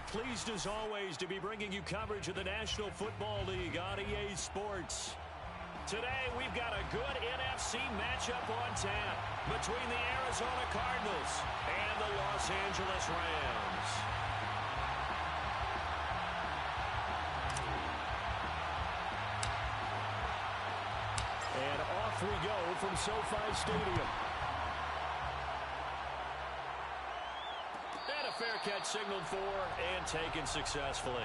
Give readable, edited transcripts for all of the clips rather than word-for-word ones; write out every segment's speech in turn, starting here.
Pleased as always to be bringing you coverage of the National Football League on EA Sports. Today we've got a good NFC matchup on tap between the Arizona Cardinals and the Los Angeles Rams. And off we go from SoFi Stadium. And a fair catch signaled for and taken successfully.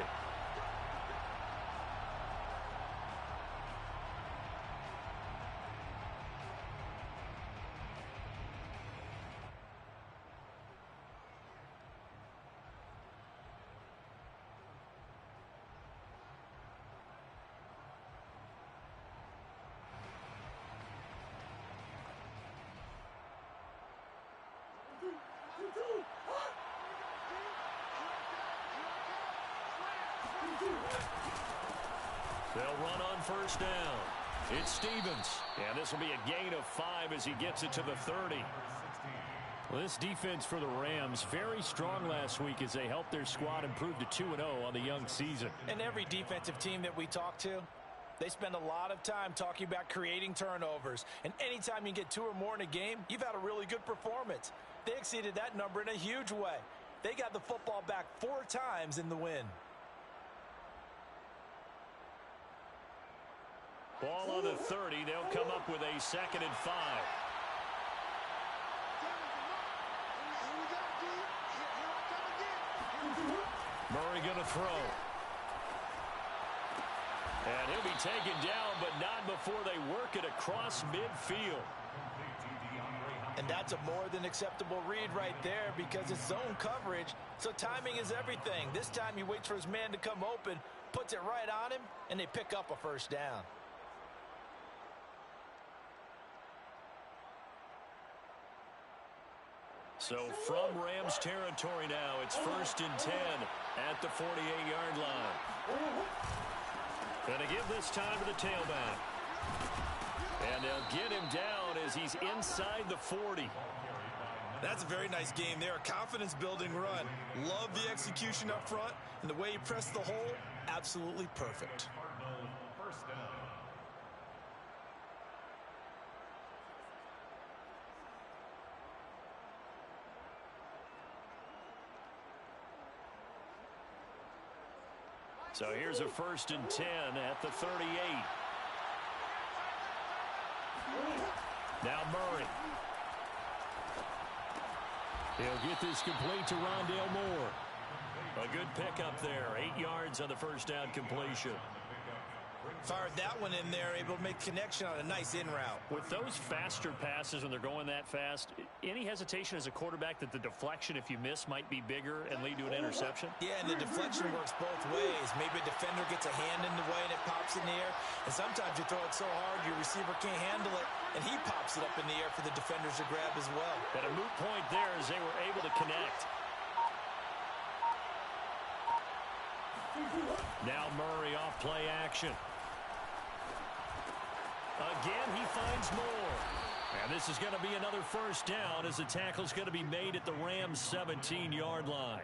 They'll run on first down. It's Stevens. And this will be a gain of 5 as he gets it to the 30. Well, this defense for the Rams, very strong last week as they helped their squad improve to 2-0 on the young season. And every defensive team that we talk to, they spend a lot of time talking about creating turnovers. And anytime you get 2 or more in a game, you've had a really good performance. They exceeded that number in a huge way. They got the football back 4 times in the win. Ball on the 30. They'll come up with a 2nd and 5. Murray going to throw. And he'll be taken down, but not before they work it across midfield. And that's a more than acceptable read right there because it's zone coverage, so timing is everything. This time he waits for his man to come open, puts it right on him, and they pick up a first down. So from Rams territory now, it's 1st and 10 at the 48-yard line. Going to give this time to the tailback. And they'll get him down as he's inside the 40. That's a very nice game there. A confidence-building run. Love the execution up front, and the way he pressed the hole, absolutely perfect. So here's a 1st and 10 at the 38. Now Murray. He'll get this complete to Rondale Moore. A good pickup there. 8 yards on the first down completion. Fired that one in there, able to make connection on a nice in route. With those faster passes when they're going that fast, any hesitation as a quarterback that the deflection, if you miss, might be bigger and lead to an interception? Yeah, and the deflection works both ways. Maybe a defender gets a hand in the way and it pops in the air. And sometimes you throw it so hard your receiver can't handle it, and he pops it up in the air for the defenders to grab as well. But a moot point there as they were able to connect. Now Murray off play action. Again, he finds more. And this is going to be another first down as the tackle's going to be made at the Rams' 17-yard line.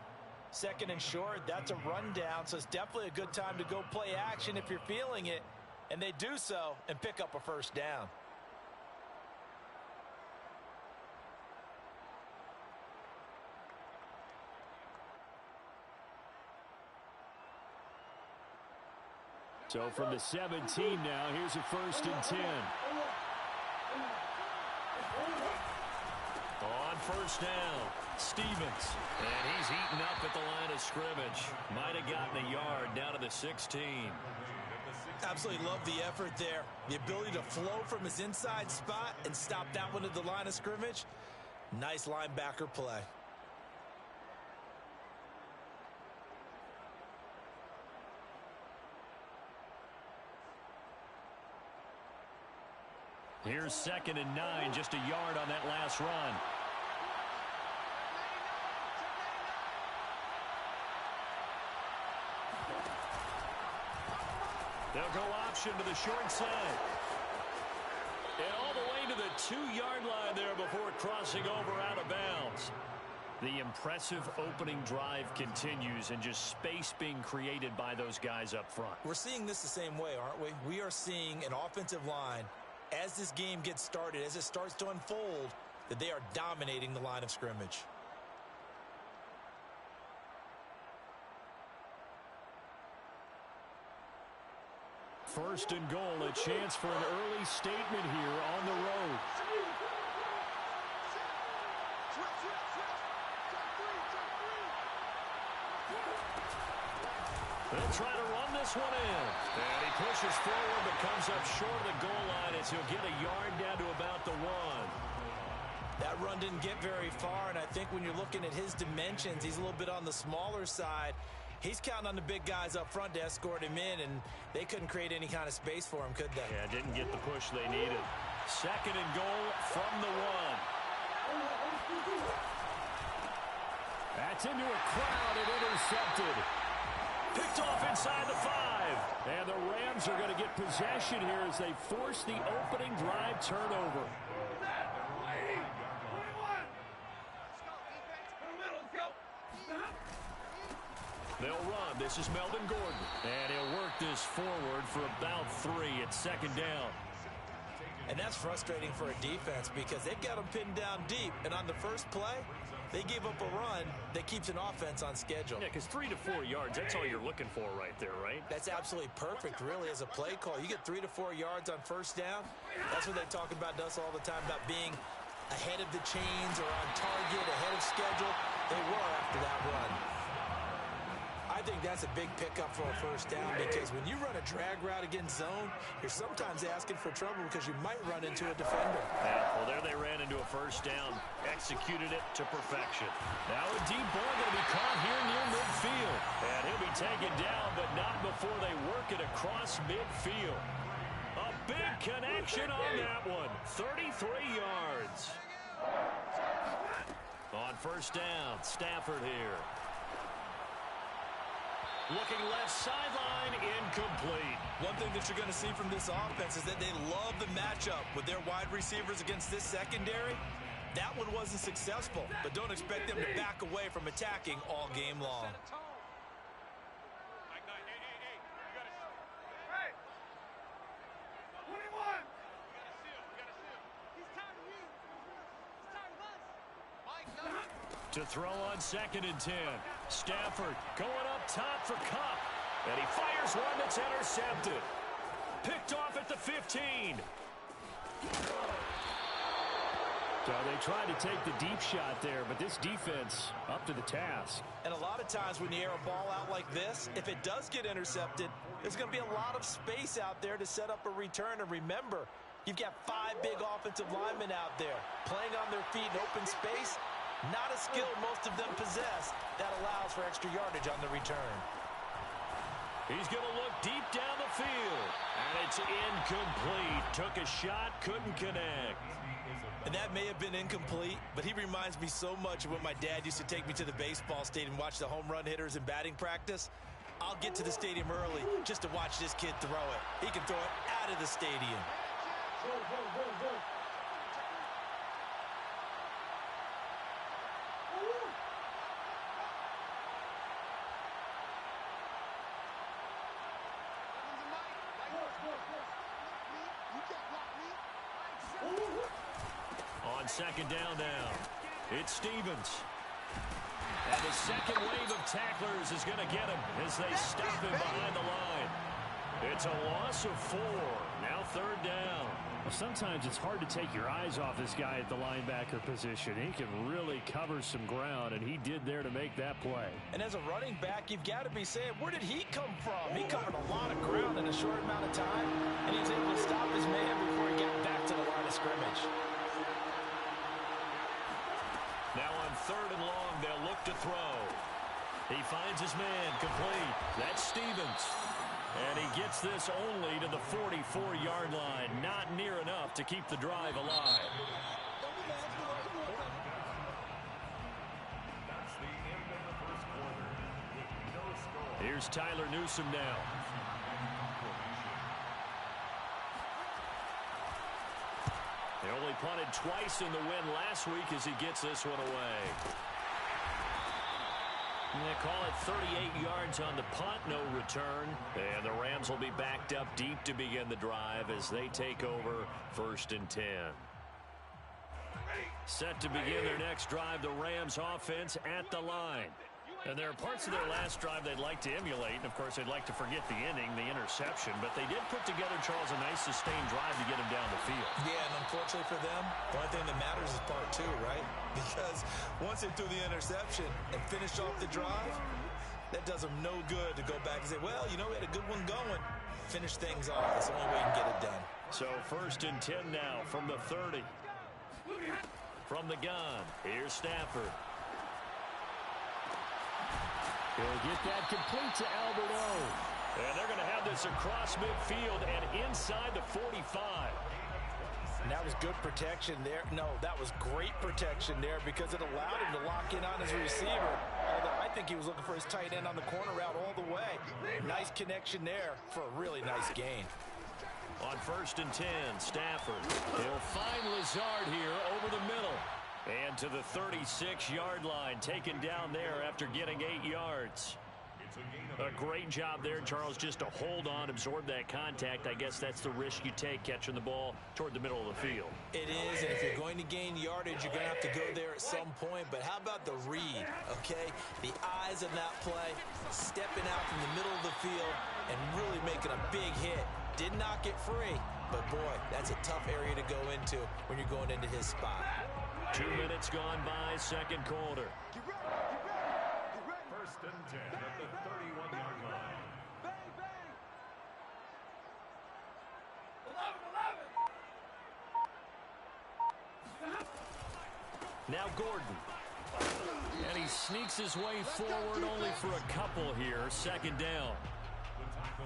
2nd and short, that's a rundown, so it's definitely a good time to go play action if you're feeling it. And they do so and pick up a first down. So from the 17 now, here's a 1st and 10. On first down, Stevens. And he's heating up at the line of scrimmage. Might have gotten a yard down to the 16. Absolutely love the effort there. The ability to flow from his inside spot and stop that one at the line of scrimmage. Nice linebacker play. Here's 2nd and 9, just a yard on that last run. They'll go option to the short side. And all the way to the 2-yard line there before crossing over out of bounds. The impressive opening drive continues and just space being created by those guys up front. We're seeing this the same way, aren't we? We are seeing an offensive line, as this game gets started, as it starts to unfold, that they are dominating the line of scrimmage. First and goal, a chance for an early statement here on the road. They'll try to run this one in. And he pushes forward but comes up short of the goal line as he'll get a yard down to about the 1. That run didn't get very far, and I think when you're looking at his dimensions, he's a little bit on the smaller side. He's counting on the big guys up front to escort him in, and they couldn't create any kind of space for him, could they? Yeah, didn't get the push they needed. Second and goal from the 1. That's into a crowd and intercepted. Picked off inside the 5. And the Rams are going to get possession here as they force the opening drive turnover. They'll run. This is Melvin Gordon. And he'll work this forward for about 3 at second down. And that's frustrating for a defense because they've got them pinned down deep. And on the first play, they gave up a run that keeps an offense on schedule. Yeah, because 3 to 4 yards, that's all you're looking for right there, right? That's absolutely perfect, really, as a play call. You get 3 to 4 yards on first down. That's what they talk about us all the time, about being ahead of the chains or on target, ahead of schedule. They were after that run. I think that's a big pickup for a first down because when you run a drag route against zone, you're sometimes asking for trouble because you might run into a defender. Yeah, well, there they ran into a first down, executed it to perfection. Now a deep ball going to be caught here near midfield. And he'll be taken down, but not before they work it across midfield. A big connection on that one. 33 yards. On first down, Stafford here. Looking left sideline, incomplete. One thing that you're going to see from this offense is that they love the matchup with their wide receivers against this secondary. That one wasn't successful, but don't expect them to back away from attacking all game long. To throw on second and 10. Stafford going up top for Cup. And he fires one that's intercepted. Picked off at the 15. So they tried to take the deep shot there, but this defense up to the task. And a lot of times when you air a ball out like this, if it does get intercepted, there's going to be a lot of space out there to set up a return. And remember, you've got 5 big offensive linemen out there playing on their feet in open space. Not a skill most of them possess that allows for extra yardage on the return. He's going to look deep down the field. And it's incomplete. Took a shot, couldn't connect. And that may have been incomplete, but he reminds me so much of when my dad used to take me to the baseball stadium and watch the home run hitters in batting practice. I'll get to the stadium early just to watch this kid throw it. He can throw it out of the stadium. On second down now, it's Stevens. And the second wave of tacklers is going to get him as they stop him behind the line. It's a loss of 4. Now third down. Well, sometimes it's hard to take your eyes off this guy at the linebacker position. He can really cover some ground, and he did there to make that play. And as a running back, you've got to be saying, where did he come from? He covered a lot of ground in a short amount of time, and he was able to stop his man before he got back to the line of scrimmage. Now on third and long, they'll look to throw. He finds his man complete. That's Stevens. And he gets this only to the 44-yard line. Not near enough to keep the drive alive. Here's Tyler Newsome now. They only punted twice in the win last week as he gets this one away. They call it 38 yards on the punt, no return. And the Rams will be backed up deep to begin the drive as they take over 1st and 10. Set to begin their next drive, the Rams offense at the line. And there are parts of their last drive they'd like to emulate. And, of course, they'd like to forget the inning, the interception. But they did put together, Charles, a nice sustained drive to get him down the field. Yeah, and unfortunately for them, the only thing that matters is part 2, right? Because once they threw the interception and finished off the drive, that does them no good to go back and say, well, you know, we had a good one going. Finish things off. That's the only way you can get it done. So 1st and 10 now from the 30. From the gun, here's Stafford. He'll get that complete to Albert O. And they're going to have this across midfield and inside the 45. And that was good protection there. No, that was great protection there because it allowed him to lock in on his receiver. Although I think he was looking for his tight end on the corner route all the way. Nice connection there for a really nice gain. On 1st and 10, Stafford. He'll find Lazard here over the middle. And to the 36-yard line, taken down there after getting 8 yards. A great job there, Charles, just to hold on, absorb that contact. I guess that's the risk you take catching the ball toward the middle of the field. It is, and if you're going to gain yardage, you're going to have to go there at some point. But how about the read, okay? The eyes of that play, stepping out from the middle of the field and really making a big hit. Did not get free, but boy, that's a tough area to go into when you're going into his spot. 2 minutes gone by, second quarter. 1st and 10 at the 31-yard line. Bang, bang. 11. Now Gordon. And he sneaks his way forward only for a couple here. 2nd down.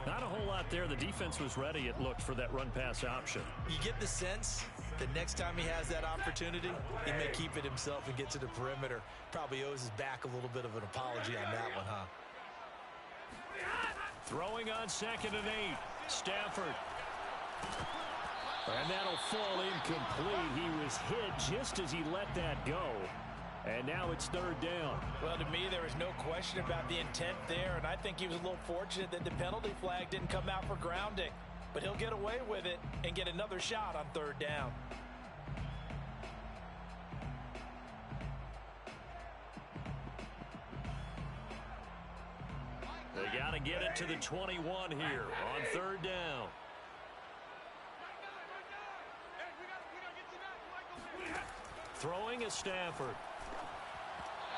Not a whole lot there. The defense was ready, it looked, for that run-pass option. You get the sense that next time he has that opportunity, he may keep it himself and get to the perimeter. Probably owes his back a little bit of an apology on that one, huh? Throwing on 2nd and 8. Stafford. And that'll fall incomplete. He was hit just as he let that go. And now it's 3rd down. Well, to me, there was no question about the intent there, and I think he was a little fortunate that the penalty flag didn't come out for grounding. But he'll get away with it and get another shot on 3rd down. They got to get it to the 21 here on 3rd down. Throwing is Stafford.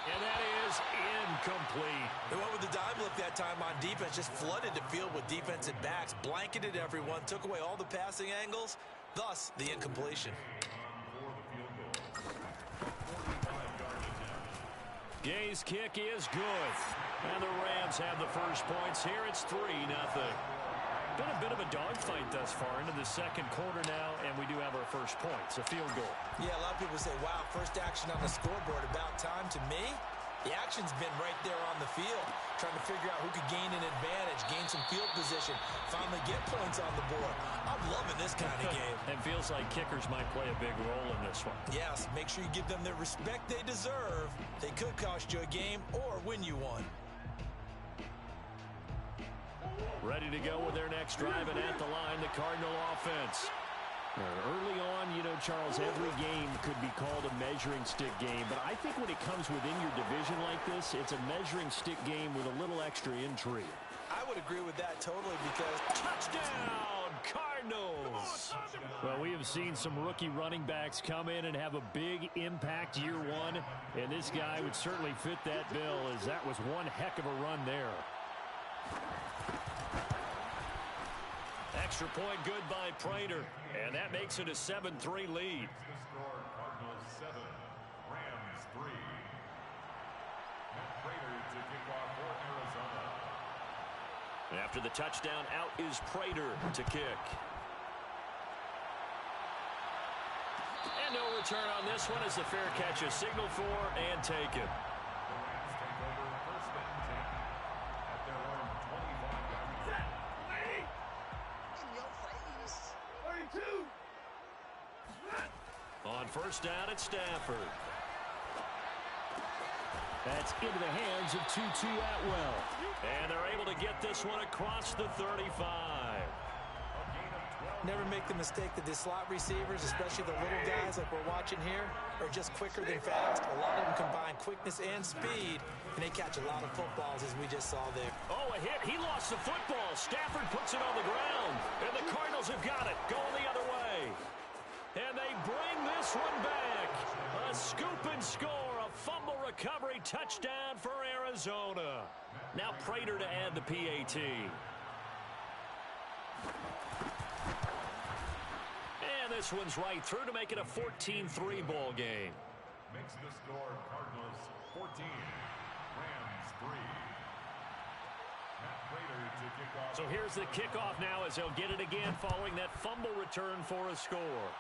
And that is incomplete. They went with the dime look that time on defense, just flooded the field with defensive backs, blanketed everyone, took away all the passing angles, thus the incompletion. Gay's kick is good. And the Rams have the first points here. It's 3-0. Been a bit of a dogfight thus far into the second quarter now, and we do have our first points, a field goal. Yeah, a lot of people say, wow, first action on the scoreboard, about time. To me, the action's been right there on the field, trying to figure out who could gain an advantage, gain some field position, finally get points on the board. I'm loving this kind of game. And feels like kickers might play a big role in this one. Yes, make sure you give them the respect they deserve. They could cost you a game or win you one. Ready to go with their next drive, and at the line, the Cardinal offense. Early on, you know, Charles, every game could be called a measuring stick game, but I think when it comes within your division like this, it's a measuring stick game with a little extra intrigue. I would agree with that totally because... Touchdown, Cardinals! Well, we have seen some rookie running backs come in and have a big impact year one, and this guy would certainly fit that bill, as that was one heck of a run there. Extra point good by Prater, and that makes it a 7-3 lead. Cardinals 7, Rams 3. Matt Prater to kick off for Arizona. After the touchdown, out is Prater to kick. And no return on this one as the fair catch is signaled for and taken. The Rams take over 1st and 10 at their own 25-yard line. On 1st down, it's Stafford. That's into the hands of Tutu Atwell. And they're able to get this one across the 35. Never make the mistake that the slot receivers, especially the little guys like we're watching here, are just quicker than fast. A lot of them combine quickness and speed, and they catch a lot of footballs, as we just saw there. Oh, a hit. He lost the football. Stafford puts it on the ground, and the Cardinals have got it, going the other way. And they bring this one back. A scoop and score, a fumble recovery touchdown for Arizona. Now Prater to add the PAT. And this one's right through to make it a 14-3 ball game. Makes the score Cardinals 14, Rams 3. Matt Prater to kick off. So here's the kickoff now as they'll get it again following that fumble return for a score.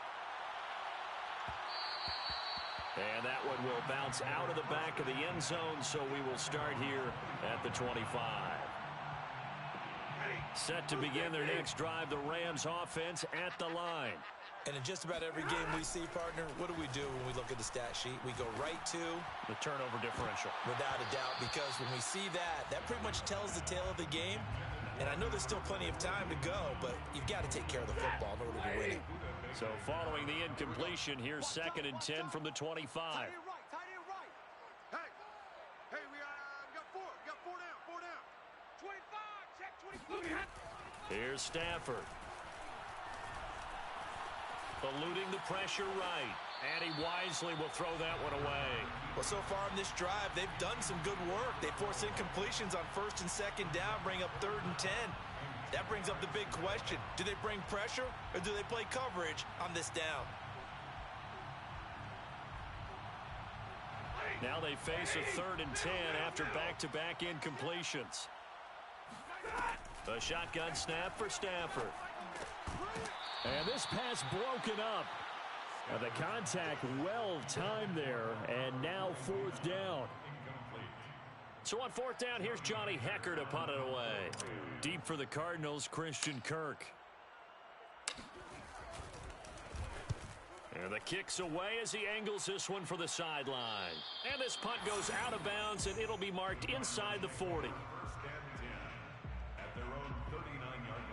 And that one will bounce out of the back of the end zone, so we will start here at the 25. Set to begin their next drive, the Rams offense at the line. And in just about every game we see, partner, what do we do when we look at the stat sheet? We go right to the turnover differential. Without a doubt, because when we see that, that pretty much tells the tale of the game. And I know there's still plenty of time to go, but you've got to take care of the football in order to win it. So following the incompletion, here's 2nd and 10 from the 25. Tight end right. Hey, we got four. We got four down. 25, check 25. Here's Stafford. Eluding the pressure right. And he wisely will throw that one away. Well, so far in this drive, they've done some good work. They force incompletions on 1st and 2nd down, bring up 3rd and 10. That brings up the big question. Do they bring pressure or do they play coverage on this down? Now they face a 3rd and 10 after back-to-back incompletions. A shotgun snap for Stafford. And this pass broken up. The contact well timed there, and now 4th down. So on 4th down, here's Johnny Hecker to punt it away. Deep for the Cardinals, Christian Kirk. And the kick's away as he angles this one for the sideline. And this punt goes out of bounds, and it'll be marked inside the 40. 1st and 10 at their own 39-yard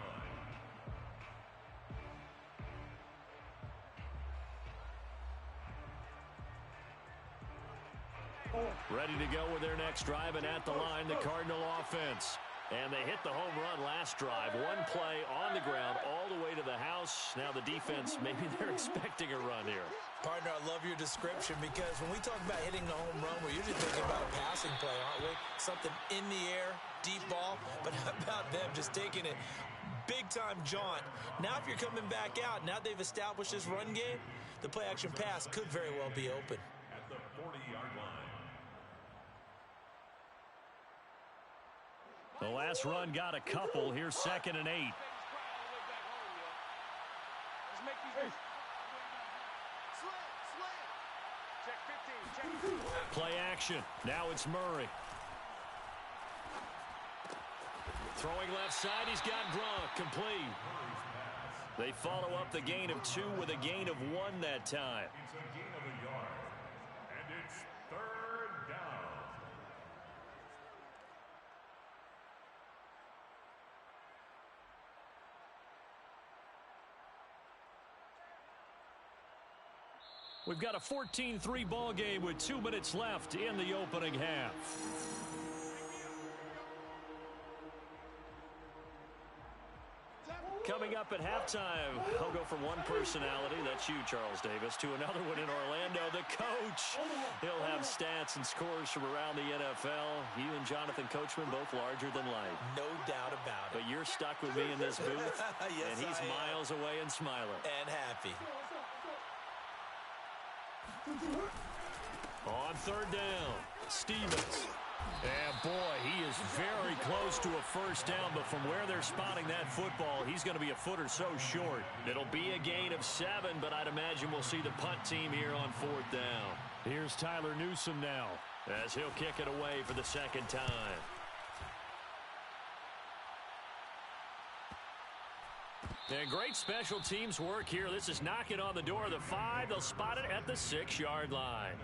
line. Ready to go with their next drive, and at the line, the Cardinal offense. And they hit the home run last drive. One play on the ground all the way to the house. Now the defense, maybe they're expecting a run here. Partner, I love your description because when we talk about hitting the home run, we're usually thinking about a passing play, aren't we? Something in the air, deep ball. But how about them just taking it big-time jaunt? Now if you're coming back out, now they've established this run game, the play-action pass could very well be open. At the 40-yard line. The last run got a couple. Here's 2nd and 8. Play action. Now it's Murray. Throwing left side. He's got Gronk. Complete. They follow up the gain of 2 with a gain of 1 that time. It's a gain of a yard. And it's 3rd down. We've got a 14-3 ball game with 2 minutes left in the opening half. Coming up at halftime, I'll go from one personality, that's you, Charles Davis, to another one in Orlando, the coach. He'll have stats and scores from around the NFL. You and Jonathan Coachman, both larger than life. No doubt about it. But you're stuck with me in this booth, Yes, and he's miles away and smiling. And happy. On 3rd down, Stevens. And boy, he is very close to a 1st down, but from where they're spotting that football, he's going to be a foot or so short. It'll be a gain of 7, but I'd imagine we'll see the punt team here on 4th down. Here's Tyler Newsome now, as he'll kick it away for the 2nd time. And great special teams work here. This is knocking on the door of the 5. They'll spot it at the 6-yard line.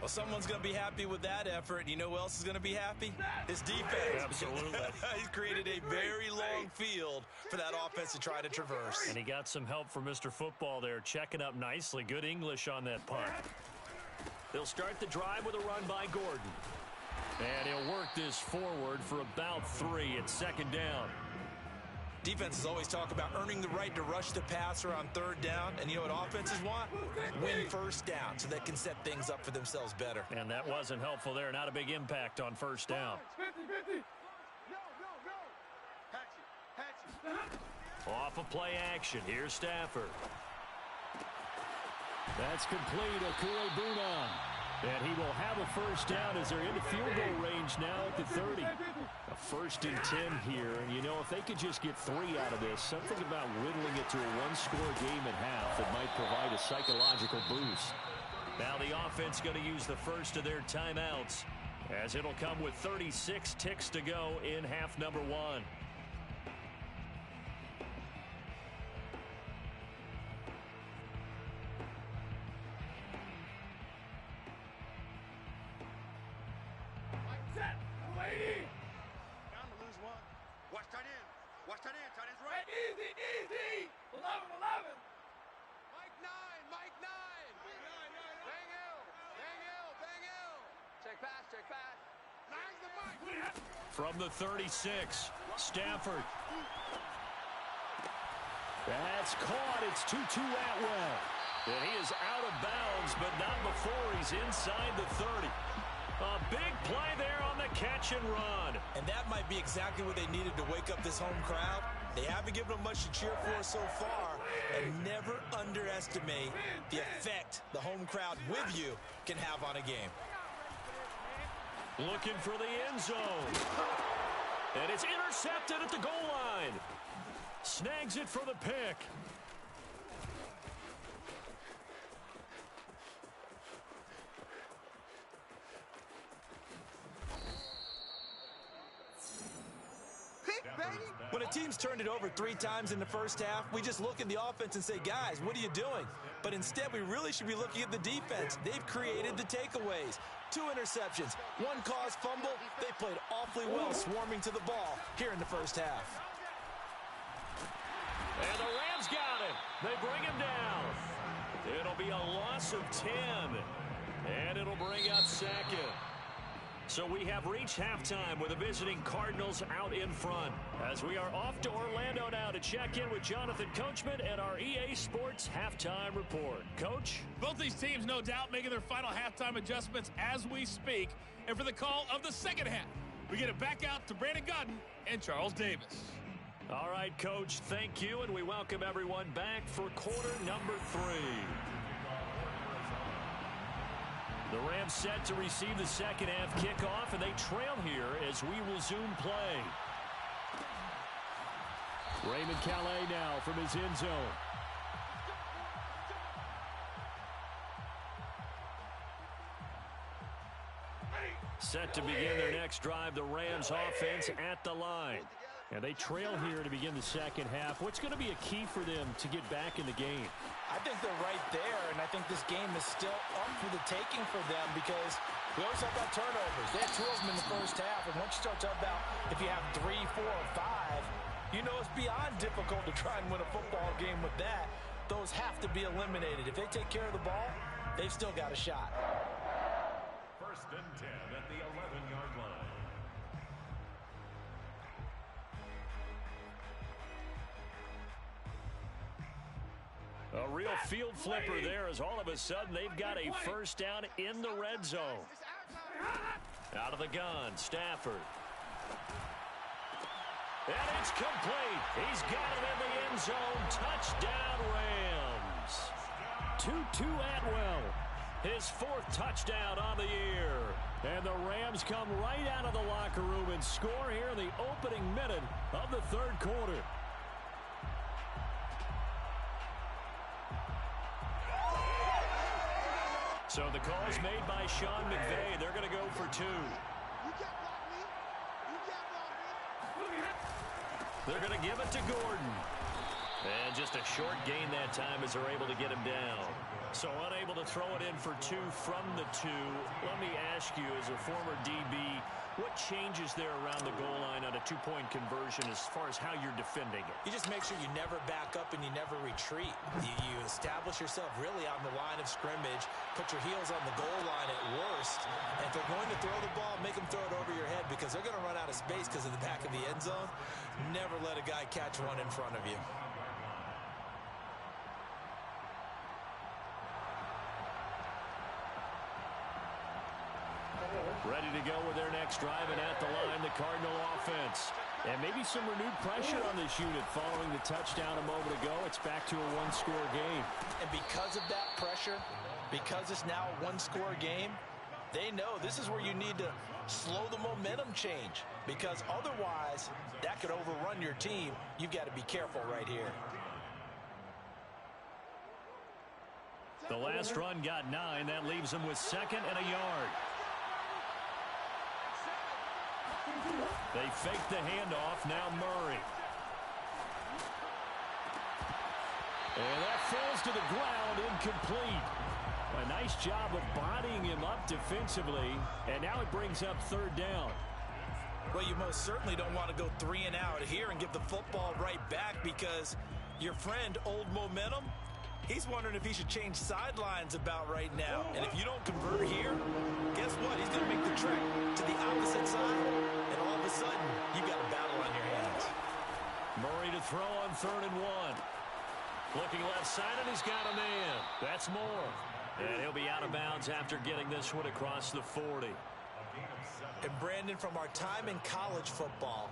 Well, someone's going to be happy with that effort. And you know who else is going to be happy? His defense. Absolutely. He's created a very long field for that offense to try to traverse. And he got some help from Mr. Football there, checking up nicely. Good English on that punt. They'll start the drive with a run by Gordon. And he'll work this forward for about 3 at 2nd down. Defenses always talk about earning the right to rush the passer on 3rd down. And you know what offenses want? Win 1st down so they can set things up for themselves better. And that wasn't helpful there. Not a big impact on 1st down. Off of play action. Here's Stafford. That's complete. Okuegbuna. And he will have a 1st down as they're into field goal range now at the 30. A 1st and 10 here. And, you know, if they could just get 3 out of this, something about whittling it to a 1-score game at half that might provide a psychological boost. Now the offense going to use the first of their timeouts as it'll come with 36 ticks to go in half number 1. From the 36, Stafford. That's caught. It's Tutu Atwell. And he is out of bounds, but not before he's inside the 30. A big play there on the catch and run. And that might be exactly what they needed to wake up this home crowd. They haven't given them much to cheer for so far. And never underestimate the effect the home crowd with you can have on a game. Looking for the end zone. And it's intercepted at the goal line. Snags it for the pick. When a team's turned it over 3 times in the first half, we just look at the offense and say, guys, what are you doing? But instead, we really should be looking at the defense. They've created the takeaways. 2 interceptions, 1 caused fumble. They played awfully well swarming to the ball here in the first half. And the Rams got it. They bring him down. It'll be a loss of 10. And it'll bring up 2nd. So we have reached halftime with the visiting Cardinals out in front. As we are off to Orlando now to check in with Jonathan Coachman and our EA Sports Halftime Report. Coach? Both these teams, no doubt, making their final halftime adjustments as we speak. And for the call of the second half, we get it back out to Brandon Godden and Charles Davis. All right, Coach, thank you, and we welcome everyone back for quarter number 3. The Rams set to receive the second half kickoff, and they trail here as we resume play. Raymond Calais now from his end zone. Set to begin their next drive, the Rams offense at the line. And they trail here to begin the second half. What's going to be a key for them to get back in the game? I think they're right there, and I think this game is still up for the taking for them because we always talk about turnovers. They had 2 of them in the first half, and once you start talking about if you have 3, 4, or 5, you know it's beyond difficult to try and win a football game with that. Those have to be eliminated. If they take care of the ball, they've still got a shot. 1st and 10 at the 11-yard line. A real field flipper there as all of a sudden they've got a 1st down in the red zone. Out of the gun, Stafford. And it's complete. He's got it in the end zone. Touchdown, Rams. Tutu Atwell, his 4th touchdown on the year. And the Rams come right out of the locker room and score here in the opening minute of the 3rd quarter. So the call's made by Sean McVay. They're going to go for 2. They're going to give it to Gordon. And just a short gain that time as they're able to get him down. So unable to throw it in for 2 from the 2. Let me ask you, as a former DB, what changes there around the goal line on a 2-point conversion as far as how you're defending it? You just make sure you never back up and you never retreat. You establish yourself really on the line of scrimmage, put your heels on the goal line at worst, and if they're going to throw the ball, make them throw it over your head because they're going to run out of space because of the back of the end zone. Never let a guy catch one in front of you. Ready to go with their next drive, and at the line, the Cardinal offense. And maybe some renewed pressure on this unit following the touchdown a moment ago. It's back to a 1-score game. And because of that pressure, because it's now a 1-score game, they know this is where you need to slow the momentum change. Because otherwise, that could overrun your team. You've got to be careful right here. The last run got 9. That leaves them with 2nd and a yard. They fake the handoff. Now Murray. And that falls to the ground, incomplete. A nice job of bodying him up defensively. And now it brings up 3rd down. Well, you most certainly don't want to go 3 and out here and give the football right back because your friend, Old Momentum, he's wondering if he should change sidelines about right now. And if you don't convert here, guess what? He's going to make the trek to the opposite side. And all of a sudden, you've got a battle on your hands. Murray to throw on 3rd and 1. Looking left side, and he's got a man. That's Moore. And he'll be out of bounds after getting this one across the 40. And Brandon, from our time in college football,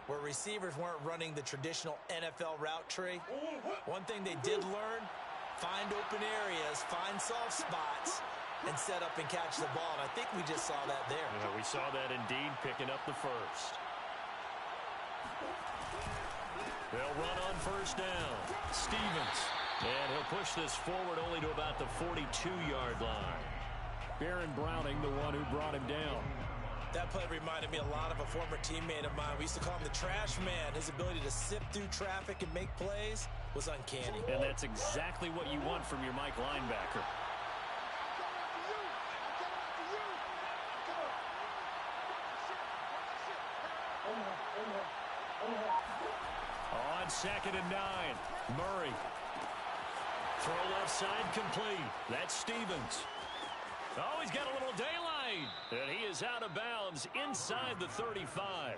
where receivers weren't running the traditional NFL route tree, one thing they did learn, find open areas, find soft spots, and set up and catch the ball. And I think we just saw that there. Yeah, we saw that indeed, picking up the first. They'll run on 1st down. Stevens. And he'll push this forward only to about the 42-yard line. Baron Browning, the one who brought him down. That play reminded me a lot of a former teammate of mine. We used to call him the trash man. His ability to sift through traffic and make plays was uncanny. And that's exactly what you want from your Mike linebacker. On 2nd and 9, Murray. Throw left side complete. That's Stevens. Oh, he's got a little daylight. And he is out of bounds inside the 35.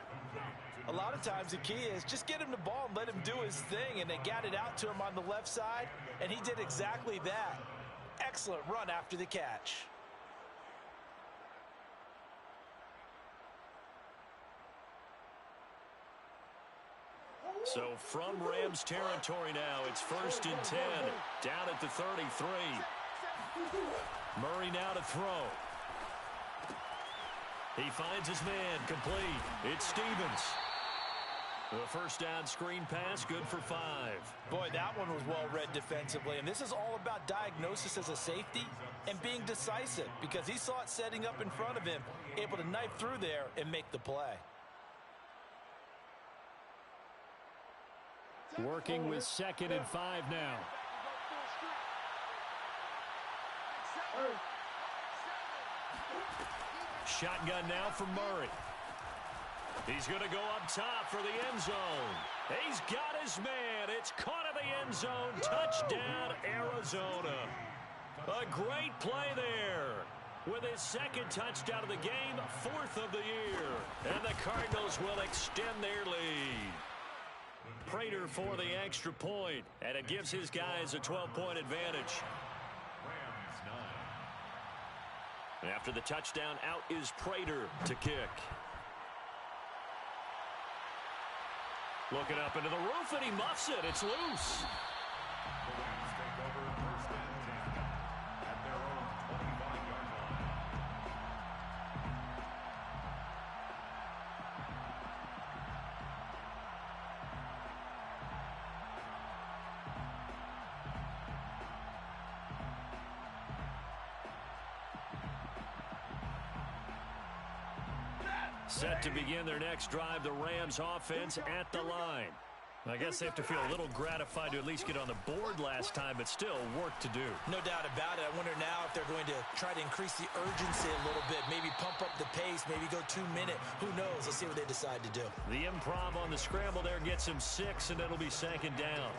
A lot of times the key is just get him the ball and let him do his thing. And they got it out to him on the left side, and he did exactly that. Excellent run after the catch. So from Rams territory now, it's 1st and 10, down at the 33. Murray now to throw. He finds his man, complete. It's Stevens. The 1st down screen pass, good for 5. Boy, that one was well read defensively, and this is all about diagnosis as a safety and being decisive because he saw it setting up in front of him, able to knife through there and make the play. Working with 2nd and 5 now. Shotgun now for Murray. He's going to go up top for the end zone. He's got his man. It's caught in the end zone. Touchdown, Arizona. A great play there. With his 2nd touchdown of the game, 4th of the year. And the Cardinals will extend their lead. Prater for the extra point, and it gives his guys a 12-point advantage. And after the touchdown, out is Prater to kick. Looking up into the roof, and he muffs it. It's loose. The Rams take over 1st and 10 at their own 25-yard line. Set to begin their next drive, the Rams offense at the line. I guess they have to feel a little gratified to at least get on the board last time, but still work to do. No doubt about it. I wonder now if they're going to try to increase the urgency a little bit, maybe pump up the pace, maybe go 2-minute. Who knows? Let's see what they decide to do. The improv on the scramble there gets him 6, and it'll be second down.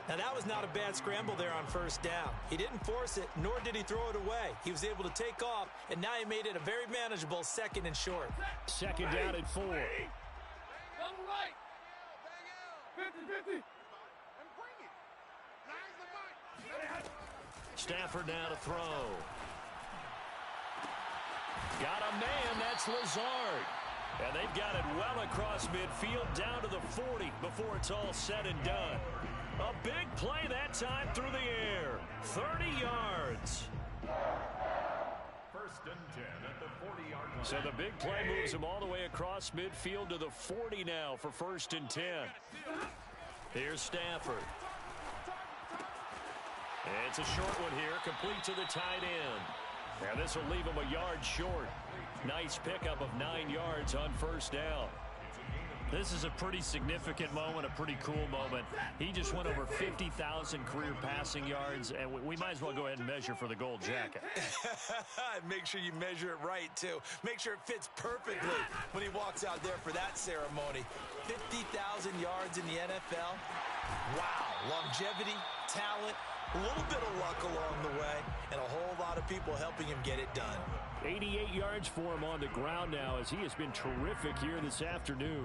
Now, that was not a bad scramble there on first down. He didn't force it, nor did he throw it away. He was able to take off, and now he made it a very manageable second and short. Second down and 4. Double right. 50-50. And bring it. Now's the fight. Stafford now to throw. Got a man, that's Lazard. And they've got it well across midfield down to the 40 before it's all said and done. A big play that time through the air. 30 yards. First and 10 at the 40-yard line. So the big play moves him all the way across midfield to the 40 now for first and 10. Here's Stafford. It's a short one here, complete to the tight end. And this will leave him a yard short. Nice pickup of 9 yards on first down. This is a pretty significant moment, a pretty cool moment. He just went over 50,000 career passing yards, and we might as well go ahead and measure for the gold jacket. Make sure you measure it right, too. Make sure it fits perfectly when he walks out there for that ceremony. 50,000 yards in the NFL. Wow. Longevity, talent, a little bit of luck along the way, and a whole lot of people helping him get it done. 88 yards for him on the ground now as he has been terrific here this afternoon.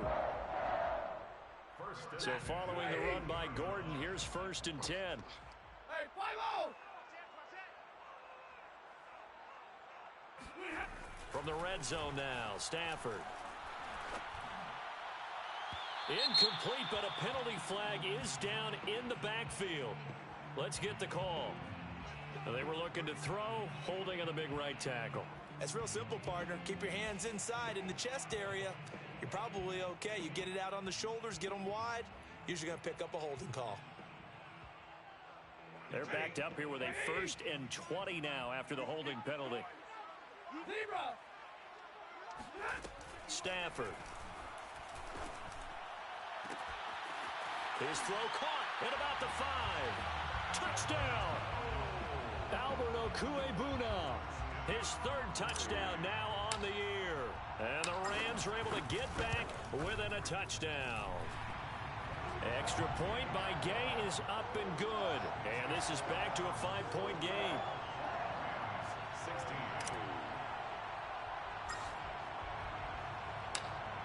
So following the run by Gordon, here's first and 10. Hey, 5-0. From the red zone now, Stafford. Incomplete, but a penalty flag is down in the backfield. Let's get the call. They were looking to throw, holding on the big right tackle. It's real simple, partner. Keep your hands inside in the chest area. You're probably okay. You get it out on the shoulders, get them wide. Usually going to pick up a holding call. They're backed up here with a first and 20 now after the holding penalty. Stafford. His throw caught at about the 5. Touchdown. Albert Okuebuna. His third touchdown now on the year. And the Rams are able to get back within a touchdown. Extra point by Gay is up and good. And this is back to a 5-point game. 16.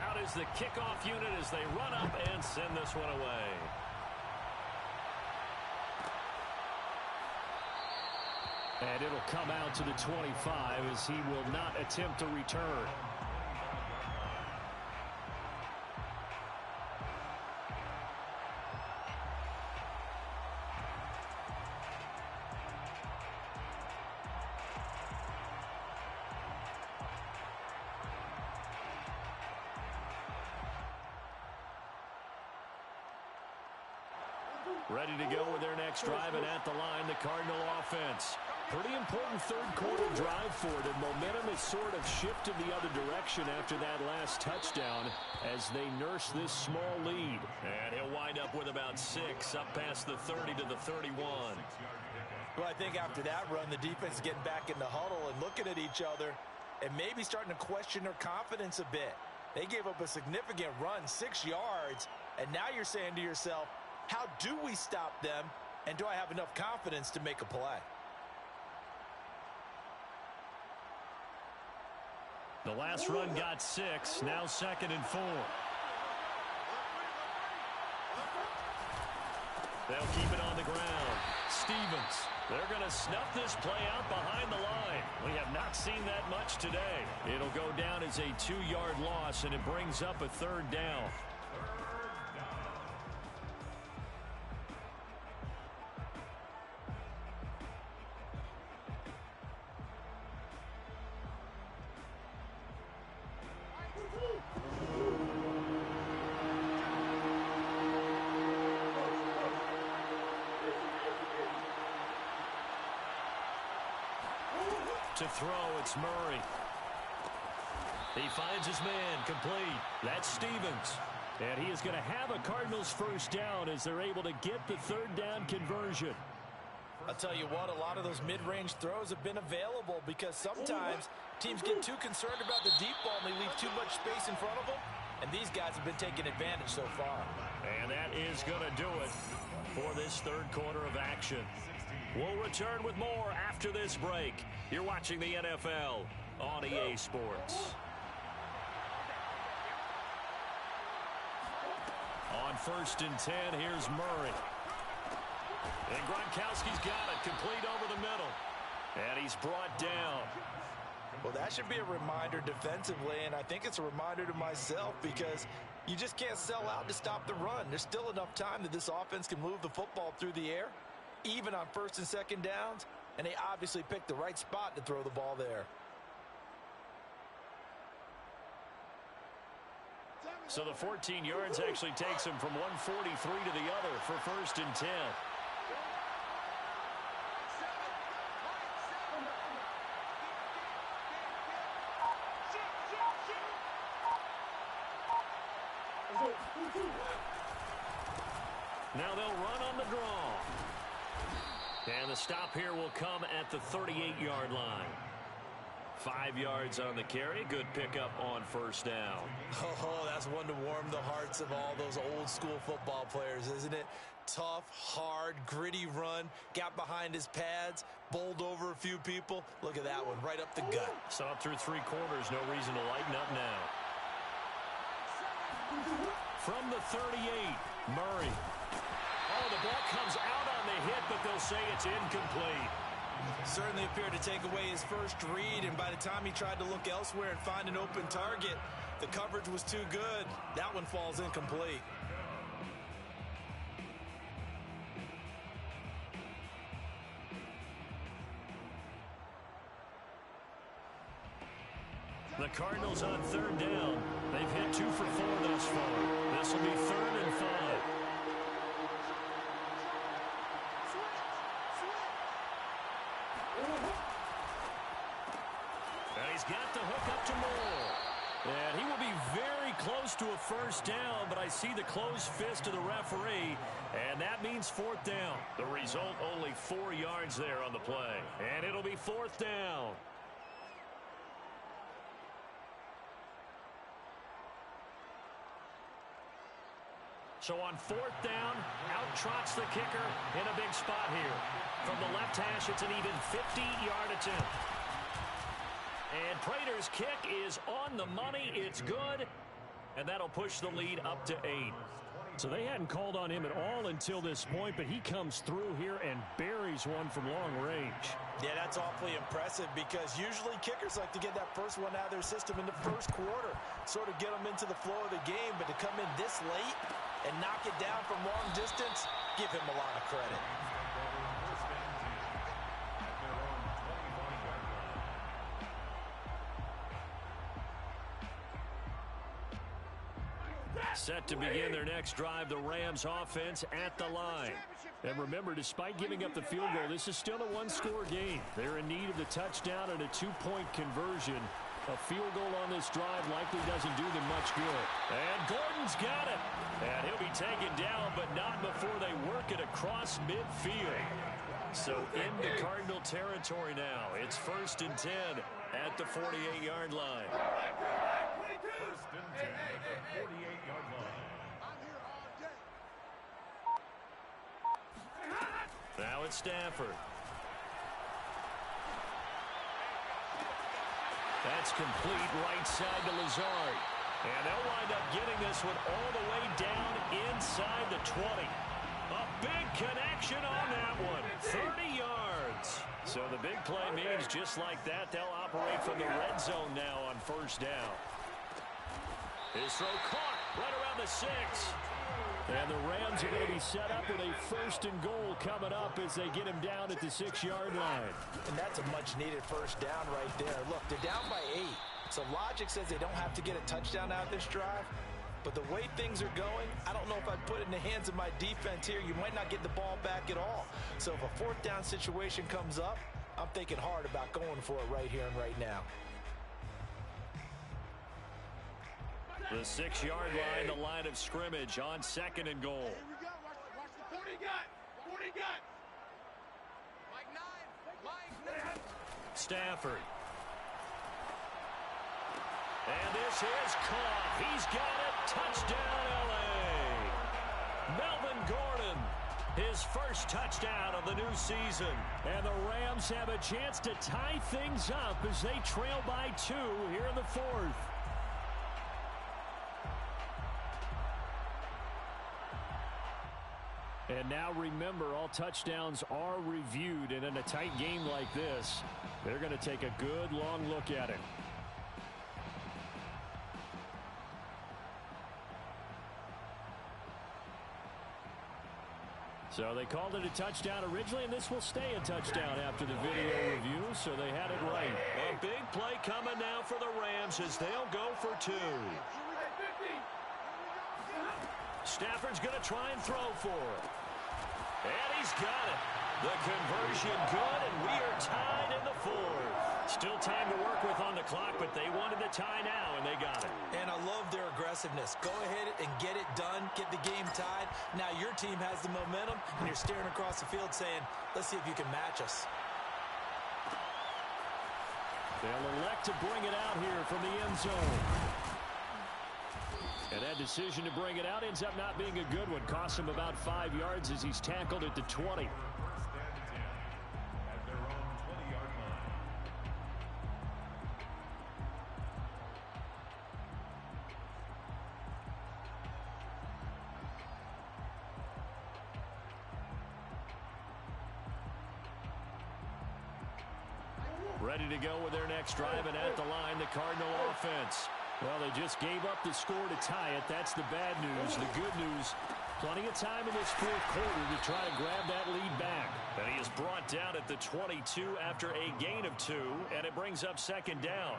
Out is the kickoff unit as they run up and send this one away. And it'll come out to the 25 as he will not attempt to return. Ready to go with their next drive, and at the line, the Cardinal offense. Pretty important third-quarter drive for them. Momentum has sort of shifted the other direction after that last touchdown as they nurse this small lead. And he'll wind up with about 6 up past the 30 to the 31. Well, I think after that run, the defense is getting back in the huddle and looking at each other and maybe starting to question their confidence a bit. They gave up a significant run, 6 yards, and now you're saying to yourself, how do we stop them, and do I have enough confidence to make a play? The last run got 6, now second and 4. They'll keep it on the ground. Stevens, they're going to snuff this play out behind the line. We have not seen that much today. It'll go down as a 2-yard loss, and it brings up a third down. To throw, it's Murray. He finds his man, complete. That's Stevens. And he is going to have a Cardinals first down as they're able to get the third down conversion. I'll tell you what, a lot of those mid-range throws have been available because sometimes teams get too concerned about the deep ball and they leave too much space in front of them. And these guys have been taking advantage so far. And that is going to do it for this third quarter of action. We'll return with more after this break. You're watching the NFL on EA Sports. On 1st and 10, here's Murray. And Gronkowski's got it, complete over the middle. And he's brought down. Well, that should be a reminder defensively, and I think it's a reminder to myself because you just can't sell out to stop the run. There's still enough time that this offense can move the football through the air, even on 1st and 2nd downs, and they obviously picked the right spot to throw the ball there. So the 14 yards actually takes him from 143 to the other for 1st and 10. Now they'll run on the draw. And the stop here will come at the 38-yard line. 5 yards on the carry. Good pickup on 1st down. Oh, that's one to warm the hearts of all those old-school football players, isn't it? Tough, hard, gritty run. Got behind his pads, bowled over a few people. Look at that one, right up the gut. Saw through 3 quarters. No reason to lighten up now. From the 38, Murray. Oh, the ball comes out on the hit, but they'll say it's incomplete. Certainly appeared to take away his first read, and by the time he tried to look elsewhere and find an open target, the coverage was too good. That one falls incomplete. The Cardinals on 3rd down. They've hit 2 for 4 thus far. This will be 3rd and 5. And he's got the hook up to Moore. And he will be very close to a first down, but I see the closed fist of the referee, and that means 4th down. The result, only 4 yards there on the play. And it'll be 4th down. So on 4th down, out trots the kicker in a big spot here. From the left hash, it's an even 50-yard attempt. And Prater's kick is on the money. It's good. And that'll push the lead up to 8. So they hadn't called on him at all until this point, but he comes through here and buries one from long range. Yeah, that's awfully impressive because usually kickers like to get that first one out of their system in the first quarter, sort of get them into the flow of the game, but to come in this late and knock it down from long distance, give him a lot of credit. Set to begin their next drive, the Rams offense at the line. And remember, despite giving up the field goal, this is still a one-score game. They're in need of the touchdown and a 2-point conversion. A field goal on this drive likely doesn't do them much good. And Gordon's got it. And he'll be taken down, but not before they work it across midfield. So into Cardinal territory now. It's 1st and 10 at the 48-yard line. 1st and 10 at the 48-yard line. Now it's Stafford. That's complete right side to Lazard. And they'll wind up getting this one all the way down inside the 20. A big connection on that one. 30 yards. So the big play means just like that, they'll operate from the red zone now on 1st down. His throw caught right around the 6. And the Rams are going to be set up with a 1st and goal coming up as they get him down at the 6-yard line. And that's a much-needed first down right there. Look, they're down by 8. So logic says they don't have to get a touchdown out of this drive. But the way things are going, I don't know if I'd put it in the hands of my defense here. You might not get the ball back at all. So if a 4th down situation comes up, I'm thinking hard about going for it right here and right now. The 6-yard line, the line of scrimmage on 2nd and goal. Here we go. Watch the 40 got. 40 got. Mike 9. Stafford. And this is caught. He's got it. Touchdown, L.A. Melvin Gordon. His first touchdown of the new season. And the Rams have a chance to tie things up as they trail by 2 here in the 4th. And now remember, all touchdowns are reviewed, and in a tight game like this, they're going to take a good long look at it. So they called it a touchdown originally, and this will stay a touchdown after the video review, so they had it right. A big play coming now for the Rams as they'll go for 2. Stafford's going to try and throw for it. And he's got it. The conversion good, and we are tied in the 4th. Still time to work with on the clock, but they wanted the tie now, and they got it. And I love their aggressiveness. Go ahead and get it done. Get the game tied. Now your team has the momentum, and you're staring across the field saying, let's see if you can match us. They'll elect to bring it out here from the end zone. And that decision to bring it out ends up not being a good one. Costs him about 5 yards as he's tackled at the 20. At their own 20-yard line. Ready to go with their next drive, and at the line, the Cardinal offense. Well, they just gave up the score to tie it. That's the bad news. The good news, plenty of time in this 4th quarter to try to grab that lead back. And he is brought down at the 22 after a gain of 2, and it brings up 2nd down.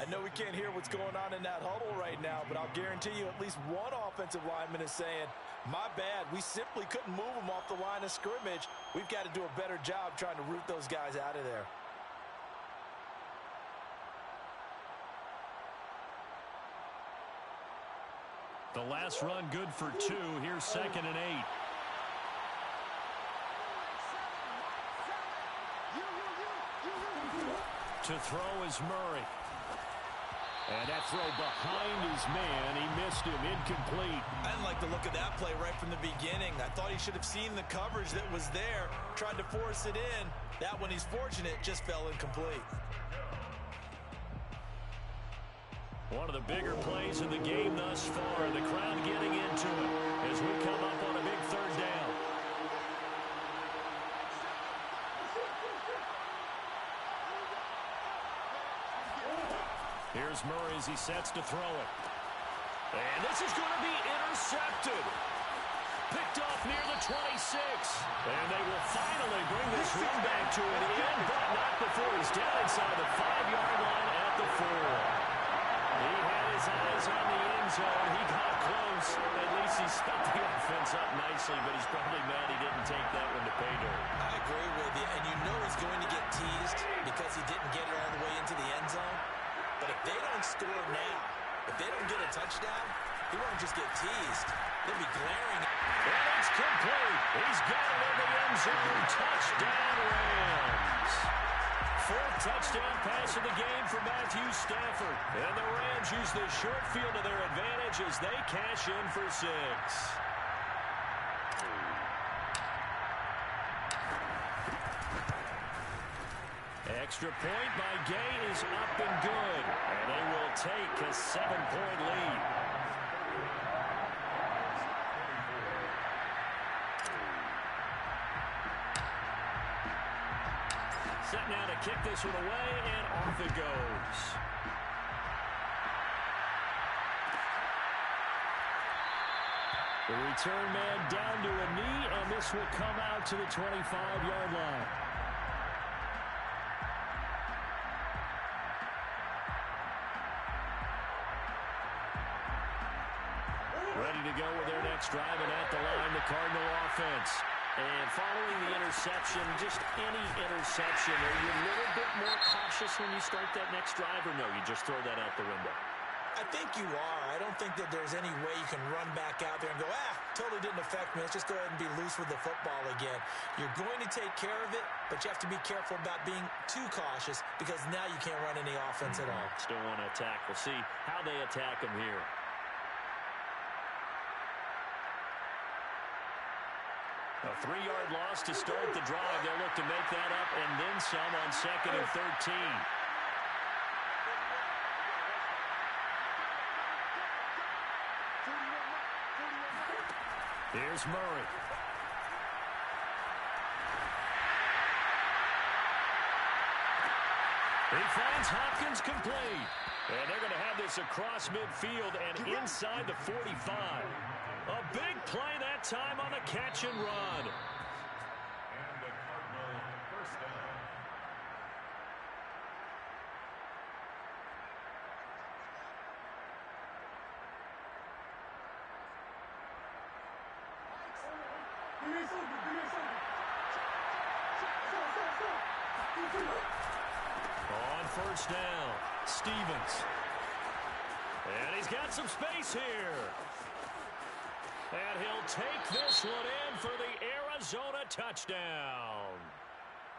I know we can't hear what's going on in that huddle right now, but I'll guarantee you at least one offensive lineman is saying, my bad, we simply couldn't move them off the line of scrimmage. We've got to do a better job trying to root those guys out of there. The last run good for 2. Here's 2nd and 8. To throw is Murray. And that throw behind his man. He missed him. Incomplete. I didn't like the look of that play right from the beginning. I thought he should have seen the coverage that was there, tried to force it in. That one, he's fortunate, just fell incomplete. One of the bigger plays in the game thus far. The crowd getting into it as we come up on a big 3rd down. Here's Murray as he sets to throw it. And this is going to be intercepted. Picked off near the 26. And they will finally bring this run back to an end, but not before he's down inside the 5-yard line at the 4. He had his eyes on the end zone. He got close. At least he set the offense up nicely, but he's probably mad he didn't take that one to pay dirt. I agree with you, and you know he's going to get teased because he didn't get it all the way into the end zone. But if they don't score now, if they don't get a touchdown, he won't just get teased. They'll be glaring. And it's complete. He's got it in the end zone. Touchdown, Rams. 4th touchdown pass of the game for Matthew Stafford. And the Rams use the short field to their advantage as they cash in for 6. Extra point by Gay is up and good. And they will take a 7-point lead. Set now to kick this one away, and off it goes. The return man down to a knee, and this will come out to the 25-yard line. Ready to go with their next drive, and at the line, the Cardinal offense. And following the interception, just any interception, are you a little bit more cautious when you start that next drive, or no, you just throw that out the window? I think you are. I don't think that there's any way you can run back out there and go, totally didn't affect me. Let's just go ahead and be loose with the football again. You're going to take care of it, but you have to be careful about being too cautious because now you can't run any offense at all. Still want to attack. We'll see how they attack him here. A 3-yard loss to start the drive. They'll look to make that up and then some on 2nd and 13. Here's Murray. He finds Hopkins complete. And they're going to have this across midfield and inside the 45. A big play that time on the catch and run. And the Cardinal first down. On first down, Stevens. And he's got some space here. And he'll take this one in for the Arizona touchdown.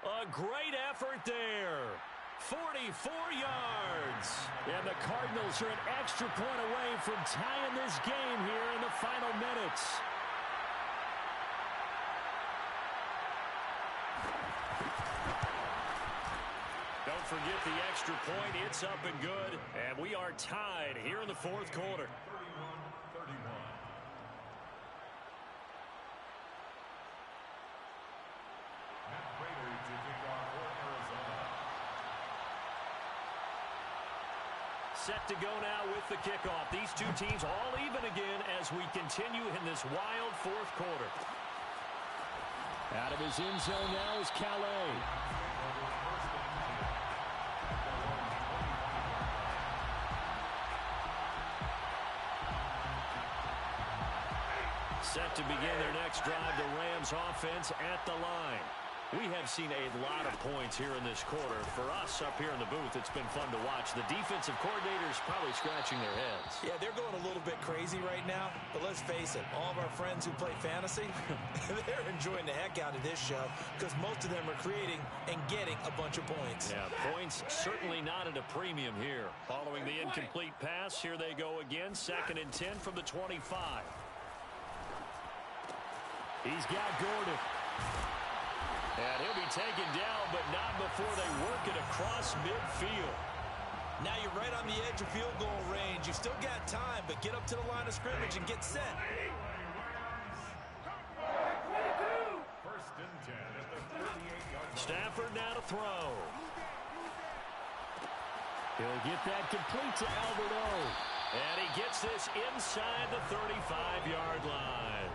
A great effort there. 44 yards. And the Cardinals are an extra point away from tying this game here in the final minutes. Don't forget the extra point. It's up and good. And we are tied here in the fourth quarter. 31-31. Matt Prater to kick off for Arizona. Set to go now with the kickoff. These two teams all even again as we continue in this wild fourth quarter. Out of his end zone now is Calais. Set to begin their next drive, the Rams offense at the line. We have seen a lot of points here in this quarter. For us up here in the booth, it's been fun to watch. The defensive coordinators probably scratching their heads. Yeah, they're going a little bit crazy right now, but let's face it, all of our friends who play fantasy, they're enjoying the heck out of this show because most of them are creating and getting a bunch of points. Yeah, points certainly not at a premium here. Following the incomplete pass, here they go again, 2nd and 10 from the 25. He's got Gordon. And he'll be taken down, but not before they work it across midfield. Now you're right on the edge of field goal range. You've still got time, but get up to the line of scrimmage and get set. First and 10 at the 38-yard line. Stafford now to throw. He'll get that complete to Albert O. And he gets this inside the 35-yard line.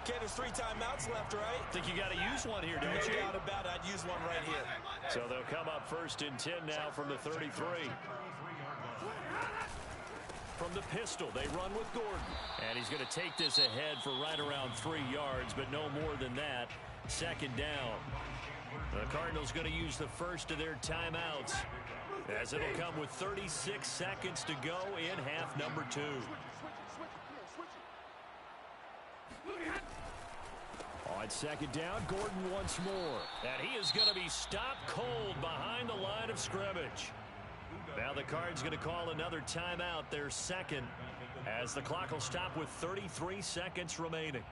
Okay, there's 3 timeouts left, right? Think you got to use one here, don't you? No doubt about it. I'd use one right here. So they'll come up 1st and 10 now from the 33. From the pistol, they run with Gordon. And he's going to take this ahead for right around 3 yards, but no more than that. 2nd down. The Cardinals going to use the first of their timeouts, as it'll come with 36 seconds to go in half number 2. On 2nd down, Gordon once more. And he is going to be stopped cold behind the line of scrimmage. Now the Cards going to call another timeout, their 2nd, as the clock will stop with 33 seconds remaining.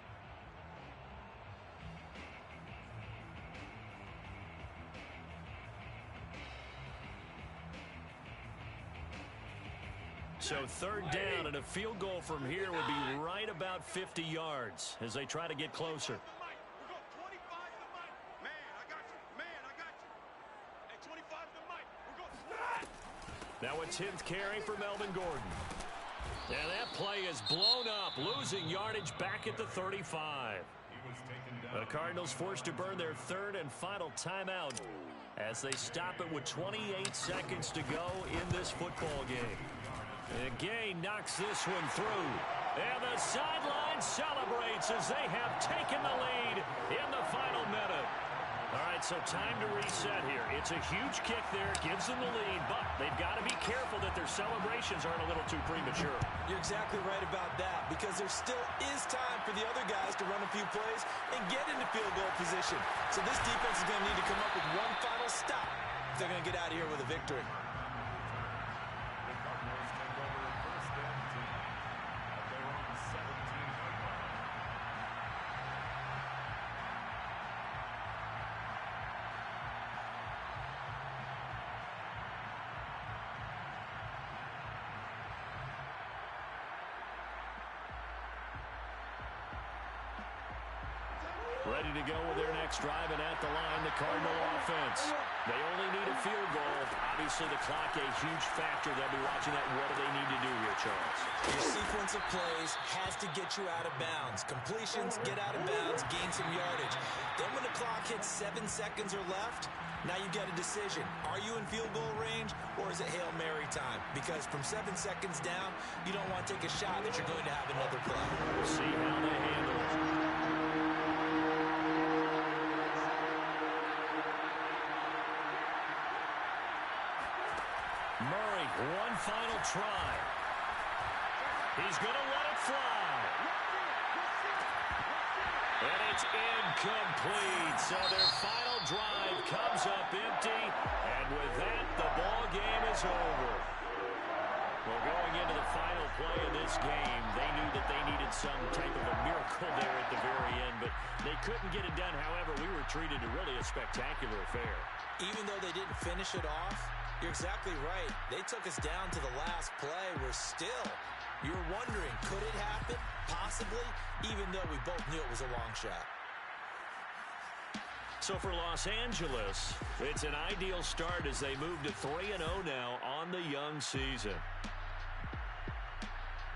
So 3rd down, and a field goal from here would be right about 50 yards as they try to get closer. Now a 10th carry for Melvin Gordon. And that play is blown up, losing yardage back at the 35. The Cardinals forced to burn their 3rd and final timeout as they stop it with 28 seconds to go in this football game. And Gay knocks this one through. And the sideline celebrates as they have taken the lead in the final minute. All right, So time to reset here. It's a huge kick there. Gives them the lead, but they've got to be careful that their celebrations aren't a little too premature. You're exactly right about that, because there still is time for the other guys to run a few plays and get into field goal position. So this defense is going to need to come up with one final stop if they're going to get out of here with a victory. The Cardinals take over first and 10 at their own 17-yard line. Ready to go with their next drive, and at the line, the Cardinal offense. They only need a field goal. Obviously, the clock a huge factor. They'll be watching that. What do they need to do here, Charles? Your sequence of plays has to get you out of bounds. Completions, get out of bounds, gain some yardage. Then when the clock hits 7 seconds or left, now you get a decision. Are you in field goal range, or is it Hail Mary time? Because from 7 seconds down, you don't want to take a shot that you're going to have another play. We'll see how they handle it. Murray, one final try. He's going to let it fly. And it's incomplete. So their final drive comes up empty. And with that, the ball game is over. Well, going into the final play of this game, they knew that they needed some type of a miracle there at the very end, but they couldn't get it done. However, we were treated to really a spectacular affair. Even though they didn't finish it off, you're exactly right. They took us down to the last play. We're still, you're wondering, could it happen? Possibly, even though we both knew it was a long shot. So for Los Angeles, it's an ideal start as they move to 3-0 now on the young season.